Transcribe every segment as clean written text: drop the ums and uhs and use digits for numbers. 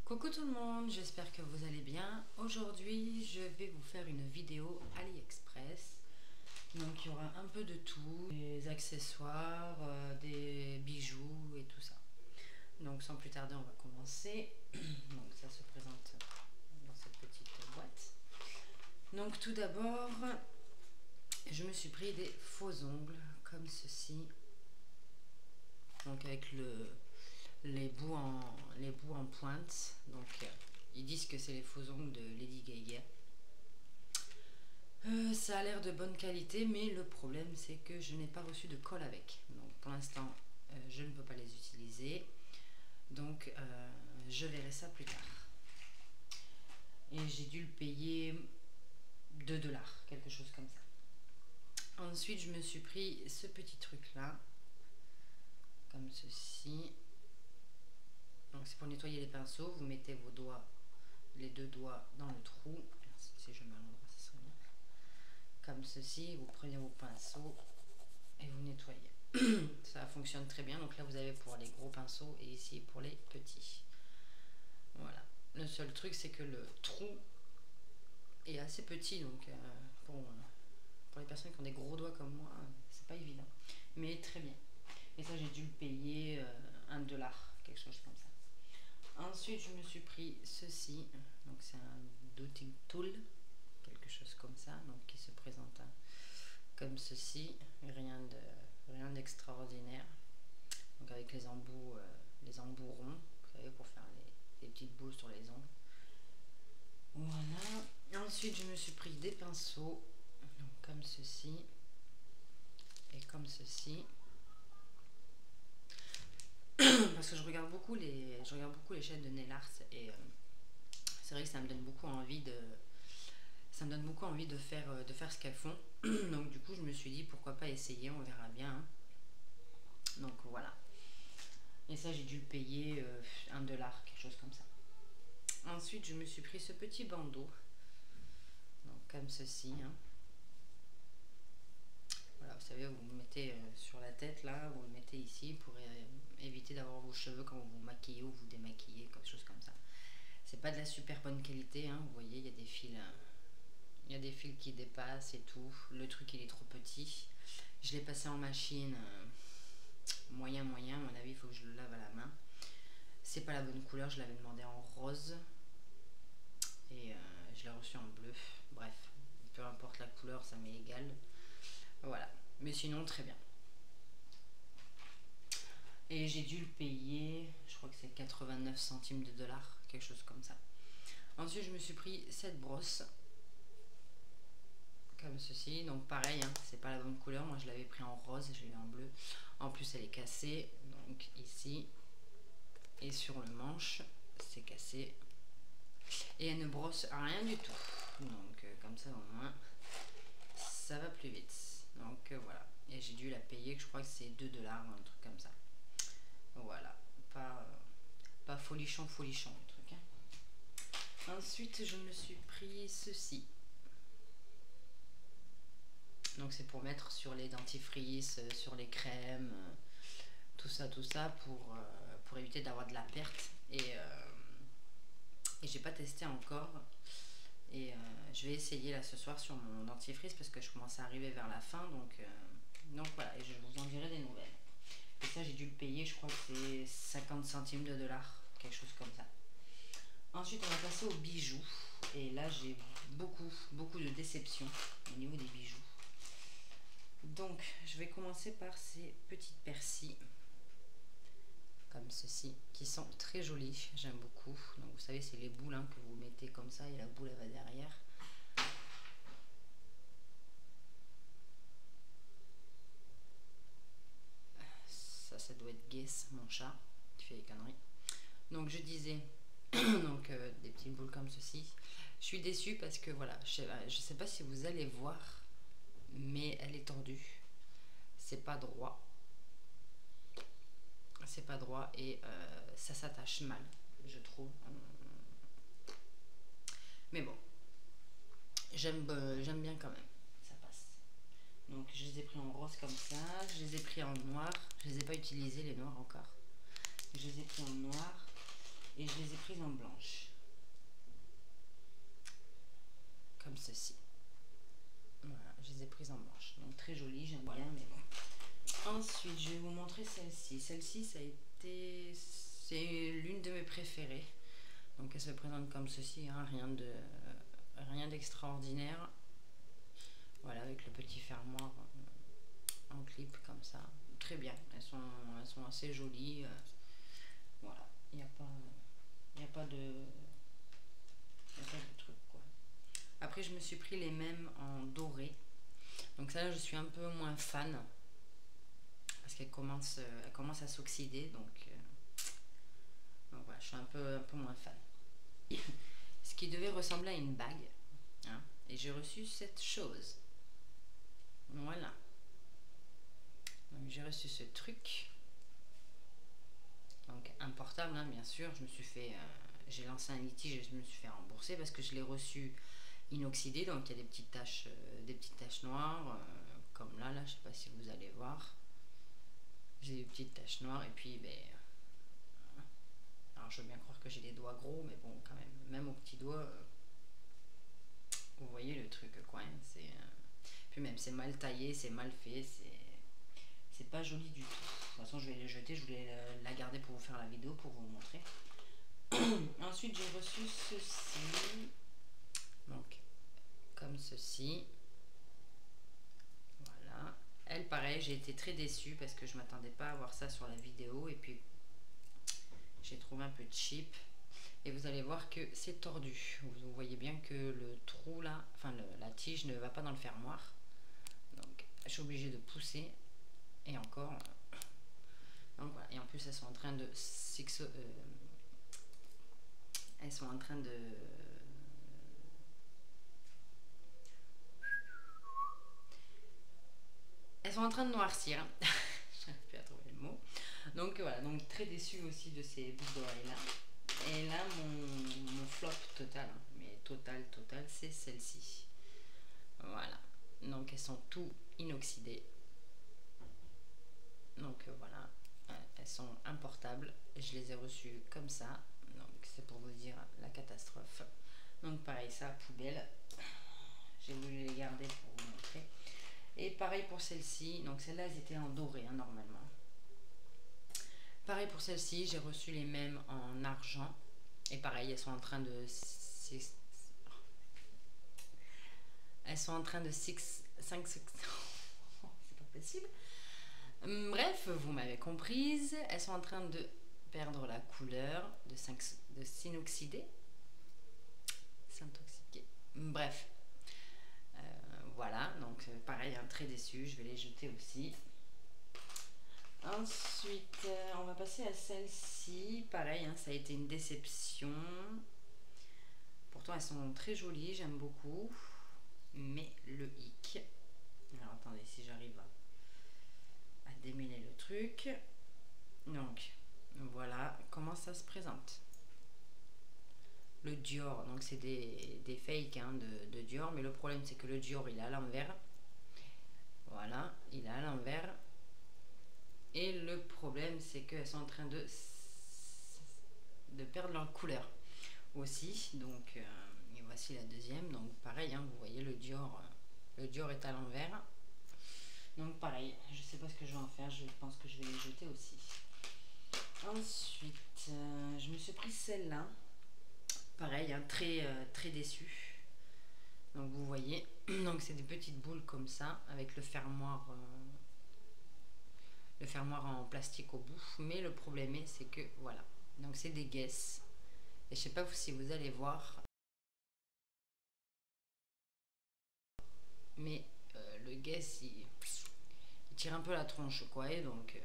Coucou tout le monde, j'espère que vous allez bien. Aujourd'hui, je vais vous faire une vidéo AliExpress. Donc il y aura un peu de tout, des accessoires, des bijoux et tout ça. Donc sans plus tarder, on va commencer. Donc ça se présente dans cette petite boîte. Donc tout d'abord, je me suis pris des faux ongles comme ceci. Donc avec les bouts en pointe. Donc ils disent que c'est les faux ongles de Lady Gaga. Ça a l'air de bonne qualité, mais le problème c'est que je n'ai pas reçu de colle avec. Donc pour l'instant je ne peux pas les utiliser. Donc je verrai ça plus tard. Et j'ai dû le payer 2 $, quelque chose comme ça. Ensuite je me suis pris ce petit truc là, comme ceci. Donc c'est pour nettoyer les pinceaux, vous mettez vos doigts, les 2 doigts dans le trou. Si je mets à l'endroit, ça serait bien. Comme ceci, vous prenez vos pinceaux et vous nettoyez. Ça fonctionne très bien. Donc là vous avez pour les gros pinceaux et ici pour les petits. Voilà. Le seul truc c'est que le trou est assez petit, donc pour les personnes qui ont des gros doigts comme moi, c'est pas évident. Mais très bien. Et ça j'ai dû le payer 1 $, quelque chose comme ça. Ensuite je me suis pris ceci. Donc c'est un dotting tool, quelque chose comme ça, donc qui se présente comme ceci, rien d'extraordinaire. Donc avec les embouts ronds, vous savez, pour faire les petites boules sur les ongles. Voilà. Ensuite je me suis pris des pinceaux, donc comme ceci et comme ceci. Parce que je regarde beaucoup les chaînes de nail art et c'est vrai que ça me donne beaucoup envie de faire ce qu'elles font. Donc du coup je me suis dit pourquoi pas essayer, on verra bien, hein. Donc voilà. Et ça j'ai dû le payer 1 $, quelque chose comme ça. Ensuite je me suis pris ce petit bandeau, donc comme ceci, hein. Voilà, vous savez, vous le mettez sur la tête là, vous le mettez ici pour éviter d'avoir vos cheveux quand vous vous maquillez ou vous démaquillez, quelque chose comme ça. C'est pas de la super bonne qualité, hein. Vous voyez, il y a des fils. Il y a des fils qui dépassent et tout. Le truc il est trop petit. Je l'ai passé en machine moyen. À mon avis il faut que je le lave à la main. C'est pas la bonne couleur, je l'avais demandé en rose. Et je l'ai reçu en bleu. Bref, peu importe la couleur, ça m'est égal. Voilà. Mais sinon très bien. Et j'ai dû le payer, je crois que c'est 89 centimes de $, quelque chose comme ça. Ensuite je me suis pris cette brosse. Comme ceci, donc pareil, hein, c'est pas la bonne couleur, moi je l'avais pris en rose, je l'ai eu en bleu. En plus elle est cassée, donc ici et sur le manche c'est cassé et elle ne brosse rien du tout, donc comme ça au moins ça va plus vite. Donc voilà, et j'ai dû la payer, je crois que c'est 2 $, un truc comme ça. Voilà, pas folichon le truc, hein. Ensuite je me suis pris ceci. Donc c'est pour mettre sur les dentifrices, sur les crèmes, tout ça pour éviter d'avoir de la perte. Et j'ai pas testé encore. Et je vais essayer là ce soir sur mon dentifrice parce que je commence à arriver vers la fin. Donc voilà, et je vous en dirai des nouvelles. Et ça j'ai dû le payer, je crois que c'est 50 centimes de $, quelque chose comme ça. Ensuite on va passer aux bijoux. Et là j'ai beaucoup de déceptions au niveau des bijoux. Donc je vais commencer par ces petites persilles comme ceci qui sont très jolies, j'aime beaucoup. Donc vous savez, c'est les boules, hein, que vous mettez comme ça et la boule elle va derrière. Ça doit être Guess, mon chat qui fait des conneries. Donc je disais donc des petites boules comme ceci. Je suis déçue parce que voilà, je sais pas si vous allez voir, mais elle est tordue, c'est pas droit. C'est pas droit et ça s'attache mal, je trouve. Mais bon, j'aime bien quand même, ça passe. Donc je les ai pris en rose comme ça, je les ai pris en noir, je les ai pas utilisés les noirs encore. Je les ai pris en noir et je les ai prises en blanche. Comme ceci. Voilà, je les ai prises en blanche. Donc très jolie, j'aime bien, mais bon. Ensuite, je vais vous montrer celle-ci. Celle-ci, c'est l'une de mes préférées. Donc elle se présente comme ceci, hein, rien d'extraordinaire. Voilà, avec le petit fermoir en clip comme ça. Très bien, elles sont assez jolies. Voilà, il n'y a pas de truc quoi. Après je me suis pris les mêmes en doré. Donc ça là je suis un peu moins fan. Parce qu'elle commence à s'oxyder. Donc voilà, je suis un peu moins fan. Ce qui devait ressembler à une bague. Hein, et j'ai reçu cette chose. Voilà. Donc j'ai reçu ce truc. Donc un portable, hein, bien sûr. J'ai lancé un litige et je me suis fait rembourser parce que je l'ai reçu inoxydé. Donc il y a des petites taches noires, comme là, je sais pas si vous allez voir. J'ai des petites taches noires et puis alors je veux bien croire que j'ai des doigts gros, mais bon quand même aux petits doigts, vous voyez le truc quoi. Hein, puis même c'est mal taillé, c'est mal fait, c'est pas joli du tout. De toute façon je vais les jeter, je voulais la garder pour vous faire la vidéo, pour vous montrer. Ensuite j'ai reçu ceci, donc comme ceci. Voilà. Elle pareil, j'ai été très déçue parce que je m'attendais pas à voir ça sur la vidéo et puis j'ai trouvé un peu cheap. Et vous allez voir que c'est tordu. Vous voyez bien que le trou là, enfin la tige ne va pas dans le fermoir. Donc je suis obligée de pousser. Et encore. Donc voilà. Et en plus elles sont en train de elles sont en train de noircir. J'arrive plus à trouver le mot. Donc voilà, donc très déçue aussi de ces boucles d'oreilles là. Et là mon flop total, hein, mais total, c'est celle-ci. Voilà. Donc elles sont tout inoxydées. Donc voilà, elles sont importables. Je les ai reçues comme ça. Donc c'est pour vous dire la catastrophe. Donc pareil, ça, poubelle. J'ai voulu les garder pour vous montrer. Et pareil pour celle-ci. Donc celles-là, elles étaient en doré, hein, normalement. Pareil pour celle-ci, j'ai reçu les mêmes en argent. Et pareil, elles sont en train de... Elles sont en train de... C'est pas possible. Bref, vous m'avez comprise. Elles sont en train de perdre la couleur, de s'inoxyder. Bref. Voilà, donc pareil, hein, très déçu. Je vais les jeter aussi. Ensuite, on va passer à celle-ci. Pareil, hein, ça a été une déception. Pourtant, elles sont très jolies, j'aime beaucoup. Mais le hic. Alors, attendez, si j'arrive à démêler le truc. Donc, voilà comment ça se présente. Le Dior, donc c'est des fakes hein, de Dior. Mais le problème, c'est que le Dior, il est à l'envers. Voilà, il est à l'envers. Et le problème, c'est qu'elles sont en train de perdre leur couleur aussi. Donc, et voici la deuxième. Donc, pareil, hein, vous voyez, le Dior est à l'envers. Donc, pareil, je sais pas ce que je vais en faire. Je pense que je vais les jeter aussi. Ensuite, je me suis pris celle-là. Pareil, hein, très déçue. Donc, vous voyez, donc c'est des petites boules comme ça avec le fermoir en plastique au bout. Mais le problème c'est que voilà, donc c'est des Guess. Et je sais pas si vous allez voir, mais le Guess il tire un peu la tronche quoi. Et donc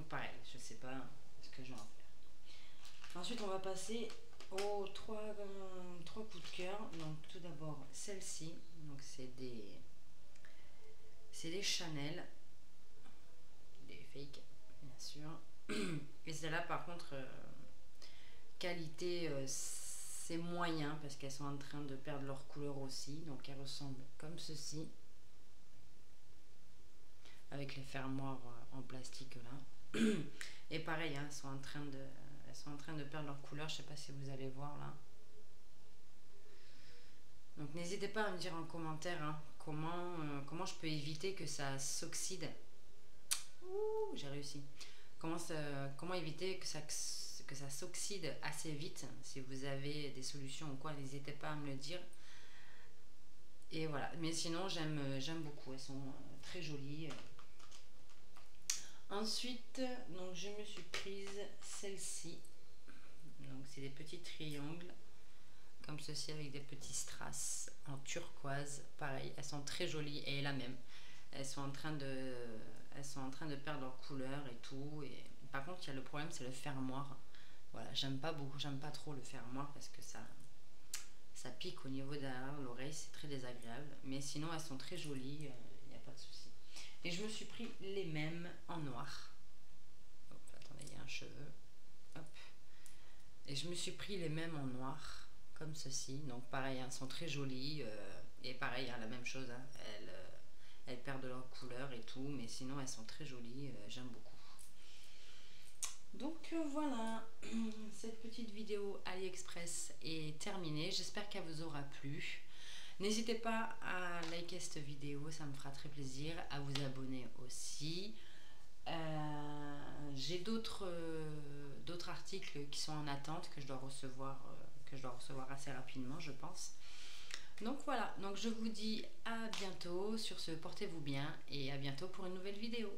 pareil, je sais pas ce que je vais en faire. Ensuite on va passer aux trois coups de cœur. Donc tout d'abord celle-ci, donc c'est des Chanel, des fake bien sûr. Et celle-là par contre qualité c'est moyen parce qu'elles sont en train de perdre leur couleur aussi. Donc elles ressemblent comme ceci avec les fermoirs en plastique là. Et pareil hein, elles elles sont en train de perdre leur couleur. Je sais pas si vous allez voir là. Donc n'hésitez pas à me dire en commentaire hein, comment je peux éviter que ça s'oxyde. Ouh, j'ai réussi. Comment éviter que ça s'oxyde assez vite. Si vous avez des solutions ou quoi, n'hésitez pas à me le dire. Et voilà, mais sinon j'aime beaucoup, elles sont très jolies. Ensuite, donc je me suis prise celle-ci. Donc c'est des petits triangles comme ceci avec des petits strass en turquoise. Pareil, elles sont très jolies et la même. Elles sont en train de perdre leur couleur et tout. Et par contre, il y a le problème, c'est le fermoir. Voilà, j'aime pas trop le fermoir parce que ça pique au niveau derrière l'oreille, c'est très désagréable. Mais sinon, elles sont très jolies, il n'y a pas de souci. Et je me suis pris les mêmes en noir. Hop, attendez, il y a un cheveu. Hop. Et je me suis pris les mêmes en noir, comme ceci. Donc pareil, elles sont très jolies. Et pareil, hein, la même chose. Hein, elles perdent leur couleur et tout. Mais sinon, elles sont très jolies. J'aime beaucoup. Donc voilà, cette petite vidéo AliExpress est terminée. J'espère qu'elle vous aura plu. N'hésitez pas à liker cette vidéo, ça me fera très plaisir. À vous abonner aussi. J'ai d'autres articles qui sont en attente que je dois recevoir assez rapidement, je pense. Donc voilà, donc je vous dis à bientôt. Sur ce, portez-vous bien et à bientôt pour une nouvelle vidéo.